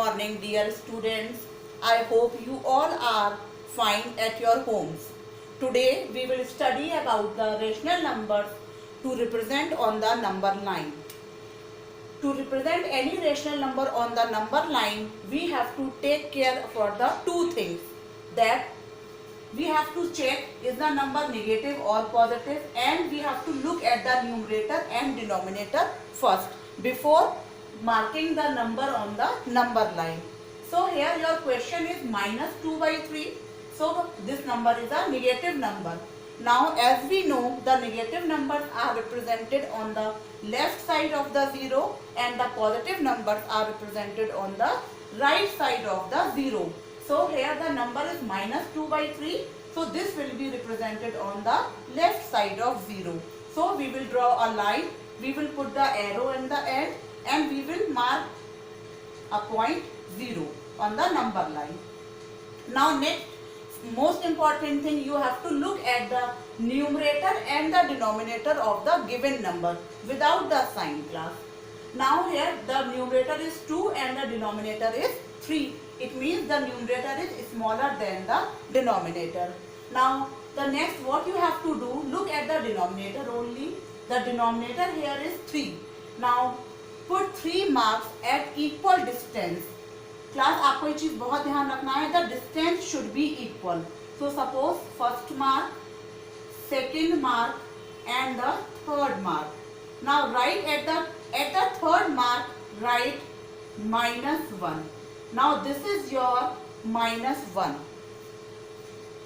morning, dear students. I hope you all are fine at your homes. Today we will study about the rational numbers to represent on the number line. To represent any rational number on the number line, we have to take care for the two things, that we have to check is the number negative or positive, and we have to look at the numerator and denominator first before marking the number on the number line. So here your question is minus 2 by 3. So this number is a negative number. Now as we know, the negative numbers are represented on the left side of the 0 and the positive numbers are represented on the right side of the 0. So here the number is minus 2 by 3. So this will be represented on the left side of 0. So we will draw a line. We will put the arrow in the end and we will mark a point 0 on the number line. Now next, most important thing, you have to look at the numerator and the denominator of the given number without the sign, class. Now here the numerator is 2 and the denominator is 3. It means the numerator is smaller than the denominator. Now the next, what you have to do, look at the denominator only. The denominator here is 3. Now put 3 marks at equal distance. Class आपको ये चीज बहुत ध्यान रखना है, the distance should be equal. So suppose first mark, second mark and the third mark. Now write at the third mark, write minus 1. Now this is your minus 1.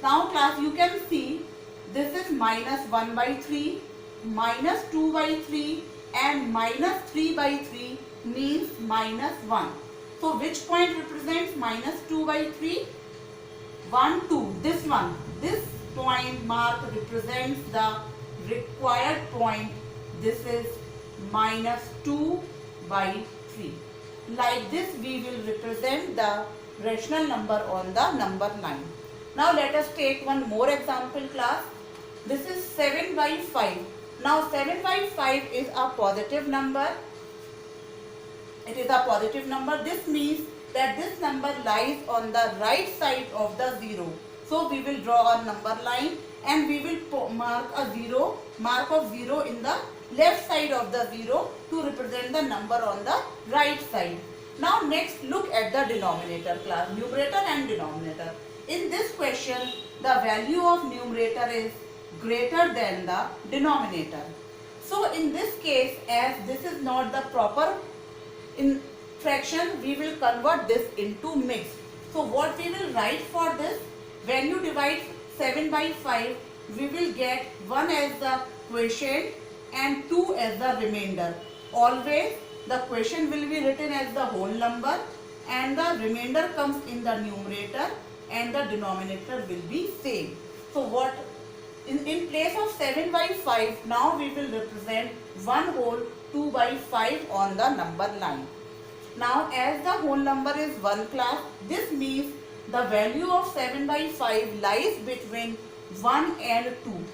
Now class, you can see this is minus 1 by 3, minus 2 by 3 and minus 3 by 3 means minus 1. So which point represents minus 2 by 3? 1, 2. This one. This point mark represents the required point. This is minus 2 by 3. Like this we will represent the rational number on the number line. Now let us take one more example, class. This is 7 by 5. Now 7 by 5 is a positive number. It is a positive number. This means that this number lies on the right side of the 0. So we will draw a number line and we will mark a 0, mark of 0 in the left side of the 0 to represent the number on the right side. Now next, look at the denominator, class, numerator and denominator. In this question, the value of numerator is greater than the denominator. So in this case, as this is not the proper in fraction, we will convert this into mixed. So what we will write for this, when you divide 7 by 5, we will get 1 as the quotient and 2 as the remainder. Always the quotient will be written as the whole number and the remainder comes in the numerator and the denominator will be same. So what in place of 7 by 5, now we will represent 1 whole 2 by 5 on the number line. Now as the whole number is 1, class, this means the value of 7 by 5 lies between 1 and 2.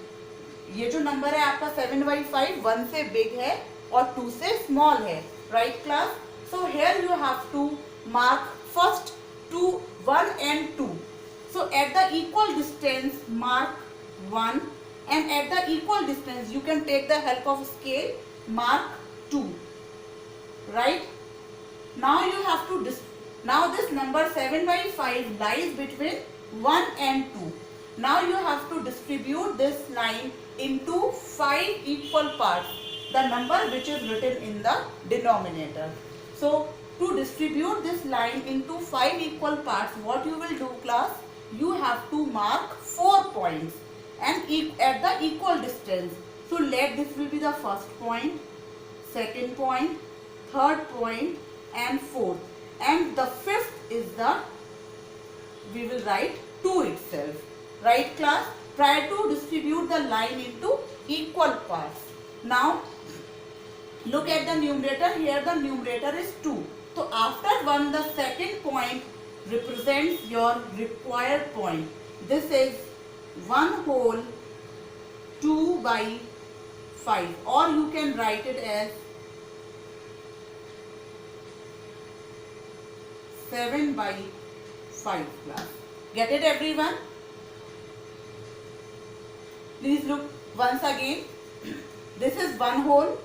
ये जो number है आपका 7 by 5 1 से big है और 2 से small है, right class? So here you have to mark first 2, 1 and 2. So at the equal distance mark 1 and at the equal distance you can take the help of scale, mark 2, right? Now you have to now this number 7 by 5 lies between 1 and 2. Now you have to distribute this line into 5 equal parts, the number which is written in the denominator. So to distribute this line into 5 equal parts, what you will do, class, you have to mark 4 points and at the equal distance. So let this will be the first point, second point, third point and fourth, and the fifth is the, we will write 2 itself, right class? Try to distribute the line into equal parts. Now look at the numerator. Here the numerator is 2. So after 1, the second point represents your required point. This is 1 whole 2 by 5, or you can write it as 7 by 5 class. Get it everyone? Please look once again. This is one whole.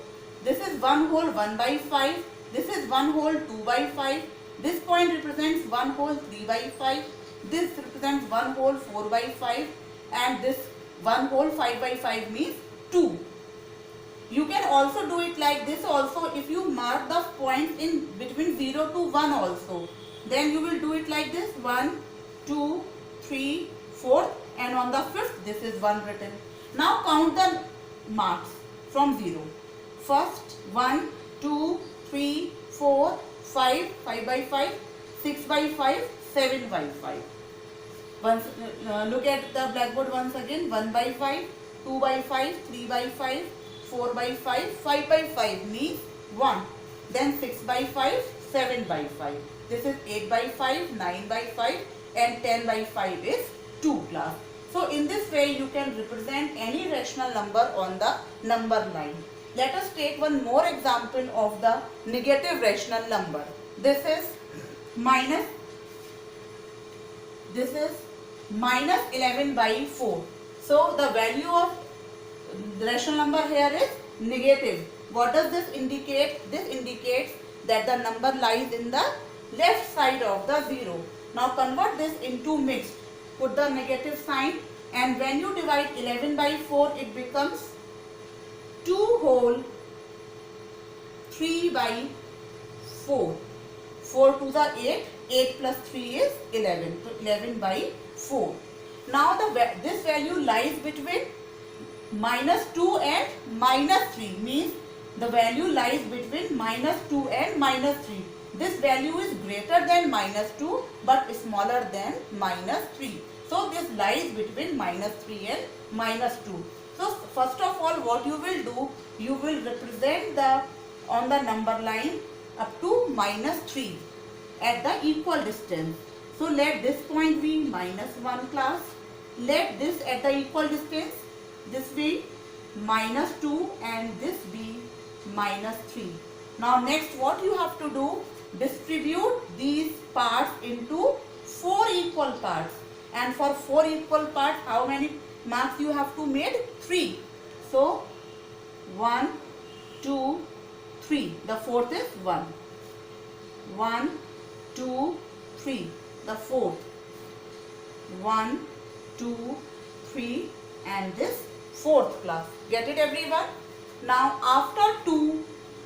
This is one whole 1 by 5. This is one whole 2 by 5. This point represents one whole 3 by 5. This represents one whole 4 by 5. And this one whole 5 by 5 means 2. You can also do it like this also if you mark the points in between 0 to 1 also. Then you will do it like this 1, 2, 3, 4 and on the 5th this is 1 written. Now count the marks from 0. First 1, 2, 3, 4, 5, 5 by 5, 6 by 5, 7 by 5. Once, look at the blackboard once again. 1 by 5, 2 by 5, 3 by 5, 4 by 5, 5 by 5 means 1. Then 6 by 5, 7 by 5. This is 8 by 5, 9 by 5 and 10 by 5 is 2 class. So in this way you can represent any rational number on the number line. Let us take one more example of the negative rational number. This is minus 11 by 4. So the value of the rational number here is negative. What does this indicate? This indicates that the number lies in the left side of the 0. Now convert this into mixed. Put the negative sign and when you divide 11 by 4 it becomes 2 whole 3 by 4. 4 to the 8. 8 plus 3 is 11. So 11 by 4. Now this value lies between minus 2 and minus 3 means the value lies between minus 2 and minus 3. This value is greater than minus 2 but smaller than minus 3. So this lies between minus 3 and minus 2. So first of all what you will do, you will represent on the number line up to minus 3 at the equal distance. So let this point be minus 1 class. Let this at the equal distance, this be minus 2 and this be minus 3. Now next what you have to do, distribute these parts into 4 equal parts. And for 4 equal parts, how many marks you have to make? 3. So 1, 2, 3. The fourth is 1. 1, 2, 3. The fourth. 1, 2, 3 and this fourth class. Get it everyone? Now after 2,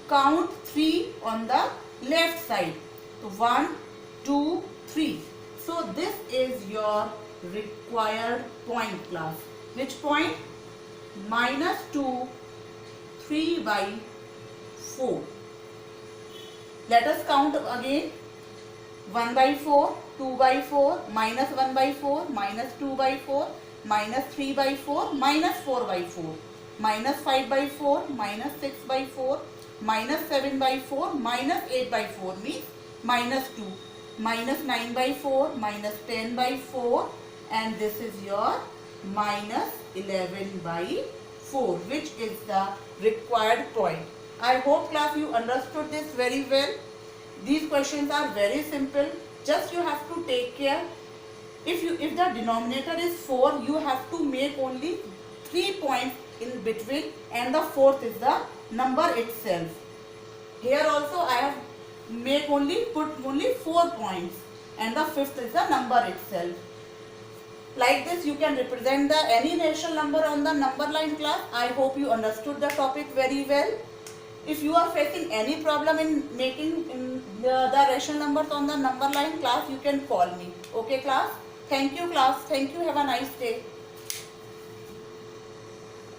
count 3 on the left side. So 1, 2, 3. So this is your required point class. Which point? Minus 2, 3 by 4. Let us count again. 1 by 4, 2 by 4, minus 1 by 4, minus 2 by 4, minus 3 by 4, minus 4 by 4, minus 5 by 4, minus 6 by 4, minus 7 by 4, minus 8 by 4 means minus 2, minus 9 by 4, minus 10 by 4 and this is your minus 11 by 4 which is the required point. I hope class you understood this very well. These questions are very simple. Just you have to take care. If the denominator is 4, you have to make only 3 points in between and the fourth is the number itself. Here also I have put only 4 points and the fifth is the number itself. Like this you can represent any rational number on the number line class. I hope you understood the topic very well. If you are facing any problem in making the rational numbers on the number line class, you can call me. Okay class? Thank you class. Thank you. Have a nice day.